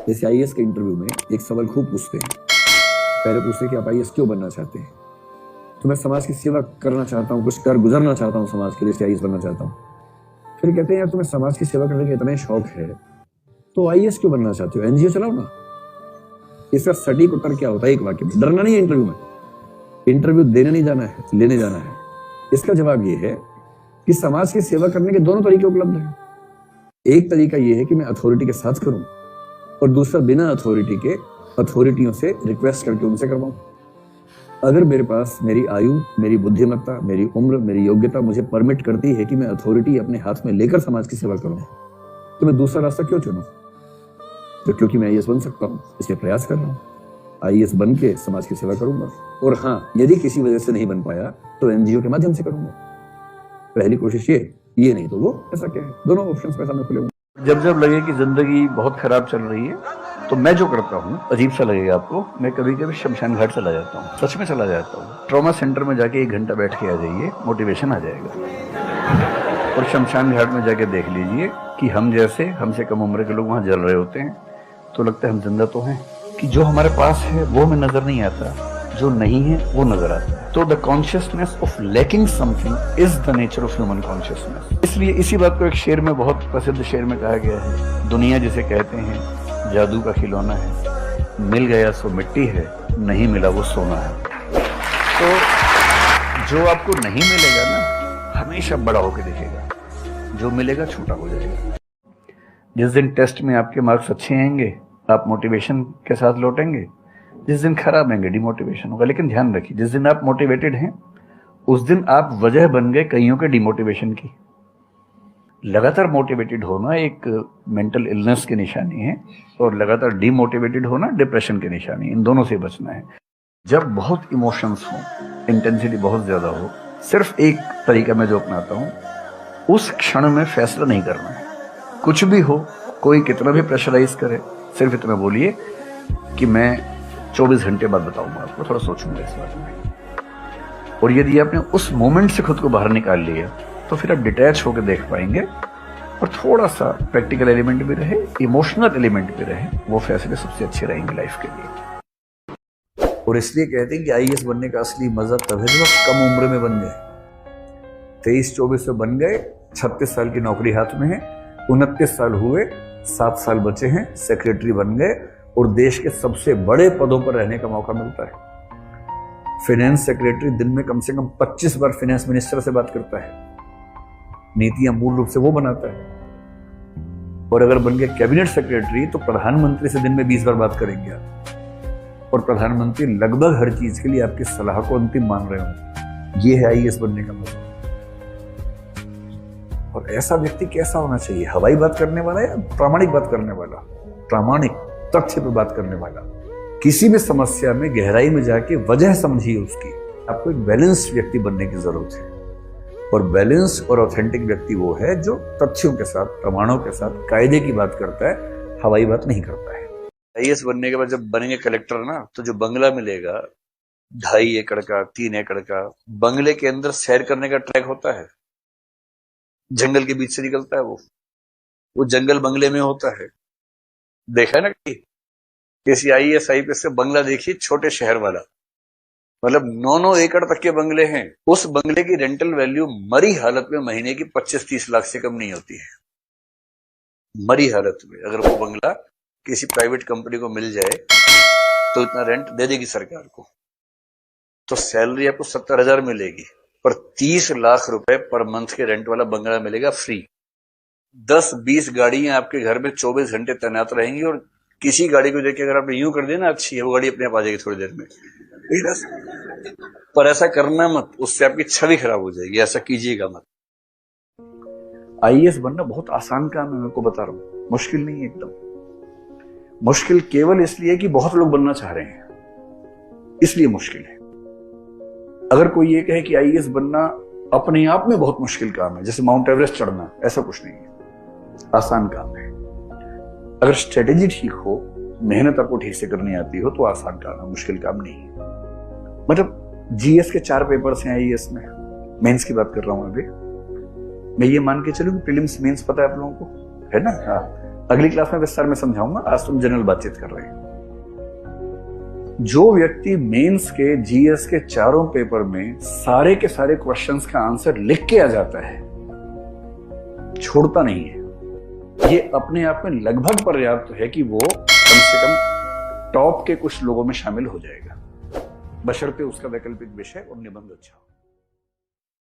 जैसे आईएएस के इंटरव्यू में एक सवाल खूब पूछते हैं। पहले पूछते हैं कि आप आईएएस क्यों बनना चाहते हैं? तो मैं समाज की सेवा करना चाहता हूँ, कुछ कर गुजरना चाहता हूँ समाज के लिए, इसलिए आईएएस बनना चाहता हूँ। फिर कहते हैं यार तुम्हें समाज की सेवा करने का इतना शौक है तो आईएएस क्यों बनना चाहते हो? एनजीओ चलाओ ना। इसका सटीक उत्तर क्या होता है? एक वाक्य में। डरना नहीं है इंटरव्यू में, इंटरव्यू देने नहीं जाना है, लेने जाना है। इसका जवाब ये है कि समाज की सेवा करने के दोनों तरीके उपलब्ध हैं। एक तरीका ये है कि मैं अथॉरिटी के साथ करूं और दूसरा बिना अथॉरिटी के अथॉरिटियों से रिक्वेस्ट करके उनसे करवाऊं। अगर मेरे पास मेरी आयु, मेरी बुद्धिमत्ता, मेरी उम्र, मेरी योग्यता मुझे परमिट करती है कि मैं अथॉरिटी अपने हाथ में लेकर समाज की सेवा करूं, तो मैं दूसरा रास्ता क्यों चुनूं? तो क्योंकि मैं आईएएस बन सकता हूं, इसलिए प्रयास कर रहा हूं। आईएएस बन के समाज की सेवा करूंगा, और हाँ, यदि किसी वजह से नहीं बन पाया तो एनजीओ के माध्यम से करूंगा। पहली कोशिश ये नहीं तो वो, ऐसा क्या है? दोनों ऑप्शंस मेरे सामने खुले हुए। जब जब लगे कि जिंदगी बहुत खराब चल रही है तो मैं जो करता हूँ, अजीब सा लगेगा आपको, मैं कभी कभी शमशान घाट चला जाता हूँ। सच में चला जाता हूँ। ट्रॉमा सेंटर में जाके 1 घंटा बैठ के आ जाइए, मोटिवेशन आ जाएगा। और शमशान घाट में जाके देख लीजिए कि हम जैसे हमसे कम उम्र के लोग वहां जल रहे होते हैं, तो लगता है हम जिंदा तो हैं। कि जो हमारे पास है वो हमें नजर नहीं आता, जो नहीं है वो नजर आता है। तो the consciousness of lacking something is the nature of human consciousness. इसलिए इसी बात को एक शेर में, बहुत प्रसिद्ध शेर में कहा गया है, दुनिया जिसे कहते हैं जादू का खिलौना है, मिल गया सो मिट्टी है, नहीं मिला वो सोना है। तो जो आपको नहीं मिलेगा ना, हमेशा बड़ा होकर दिखेगा, जो मिलेगा छोटा हो जाएगा। जिस दिन टेस्ट में आपके मार्क्स अच्छे आएंगे आप मोटिवेशन के साथ लौटेंगे, जिस दिन खराब आएंगे डिमोटिवेशन होगा। लेकिन ध्यान रखिए, जिस दिन आप मोटिवेटेड हैं उस दिन आप वजह बन गए कईयों के डिमोटिवेशन की। लगातार मोटिवेटेड होना एक मेंटल इलनेस की निशानी है, और लगातार डिमोटिवेटेड होना डिप्रेशन की निशानी। इन दोनों से बचना है। जब बहुत इमोशंस हो, इंटेंसिटी बहुत ज्यादा हो, सिर्फ एक तरीका मैं जो अपनाता हूं, उस क्षण में फैसला नहीं करना है। कुछ भी हो, कोई कितना भी प्रेशराइज करे, सिर्फ इतना बोलिए कि मैं 24 घंटे बाद बताऊंगा आपको, थोड़ा सोचूंगा इस बारे में। और यदि आपने उस मोमेंट से खुद को बाहर निकाल लिया तो फिर आप डिटैच होकर देख पाएंगे, और थोड़ा सा प्रैक्टिकल एलिमेंट भी रहे, इमोशनल एलिमेंट भी रहे, वो फैसले सबसे अच्छे रहेंगे लाइफ के लिए। और इसलिए कहते हैं कि आईएएस बनने का असली मजा तब है जब आप कम उम्र में बन गए। 23-24 में बन गए, 36 साल की नौकरी हाथ में है, 29 साल हुए, 7 साल बचे हैं, सेक्रेटरी बन गए और देश के सबसे बड़े पदों पर रहने का मौका मिलता है। फाइनेंस सेक्रेटरी दिन में कम से कम 25 बार फाइनेंस मिनिस्टर से बात करता है, नीतियां मूल रूप से वो बनाता है। और अगर बन गए कैबिनेट सेक्रेटरी तो प्रधानमंत्री से दिन में 20 बार बात करेंगे आप, और प्रधानमंत्री लगभग हर चीज के लिए आपकी सलाह को अंतिम मान रहे होंगे। ये है आईएएस बनने का मतलब। और ऐसा व्यक्ति कैसा होना चाहिए? हवाई बात करने वाला या प्रामाणिक बात करने वाला? प्रामाणिक, तथ्य पर बात करने वाला। किसी भी समस्या में गहराई में जाके वजह समझिए उसकी। आपको एक बैलेंस्ड व्यक्ति बनने की जरूरत है, और बैलेंस और ऑथेंटिक व्यक्ति वो है जो तथ्यों के साथ, प्रमाणों के साथ, कायदे की बात करता है, हवाई बात नहीं करता है। आईएएस बनने के बाद जब बनेंगे कलेक्टर ना, तो जो बंगला मिलेगा 2.5 एकड़ का, 3 एकड़ का, बंगले के अंदर सैर करने का ट्रैक होता है, जंगल के बीच से निकलता है वो जंगल बंगले में होता है। देखा है ना कि किसी आईएएस आईपीएस से बंगला देखिए, छोटे शहर वाला, मतलब 9-9 एकड़ तक के बंगले हैं। उस बंगले की रेंटल वैल्यू मरी हालत में महीने की 25-30 लाख से कम नहीं होती है। मरी हालत में अगर वो बंगला किसी प्राइवेट कंपनी को मिल जाए तो इतना रेंट दे देगी सरकार को। तो सैलरी आपको 70,000 मिलेगी, पर 30 लाख रुपए पर मंथ के रेंट वाला बंगला मिलेगा फ्री। 10-20 गाड़ियां आपके घर में 24 घंटे तैनात रहेंगी, और किसी गाड़ी को देख के अगर आपने यूं कर दिया ना अच्छी है, वो गाड़ी अपने आप आ जाएगी थोड़ी देर में। पर ऐसा करना मत, उससे आपकी छवि खराब हो जाएगी, ऐसा कीजिएगा मत। आईएएस बनना बहुत आसान काम है, मैं आपको बता रहा हूं, मुश्किल नहीं है एकदम। मुश्किल केवल इसलिए कि बहुत लोग बनना चाह रहे हैं, इसलिए मुश्किल है। अगर कोई ये कहे कि आईएएस बनना अपने आप में बहुत मुश्किल काम है, जैसे माउंट एवरेस्ट चढ़ना, ऐसा कुछ नहीं है, आसान काम है। अगर स्ट्रेटेजी ठीक हो, मेहनत आपको ठीक से करनी आती हो, तो आसान काम है, मुश्किल काम नहीं है। मतलब जीएस के 4 पेपर्स हैं आईएएस में, मेंस की बात कर रहा हूं अभी। मैं ये मान के चलूं कि प्रीलिम्स मेंस पता है आप लोगों को, है ना? हाँ, अगली क्लास में विस्तार में समझाऊंगा, आज तुम जनरल बातचीत कर रहे हैं। जो व्यक्ति मेंस के जीएस के चारों पेपर में सारे के सारे क्वेश्चंस का आंसर लिख के आ जाता है, छोड़ता नहीं है, ये अपने आप में लगभग पर्याप्त है कि वो कम से कम टॉप के कुछ लोगों में शामिल हो जाएगा, बशर्ते उसका वैकल्पिक विषय और निबंध अच्छा हो।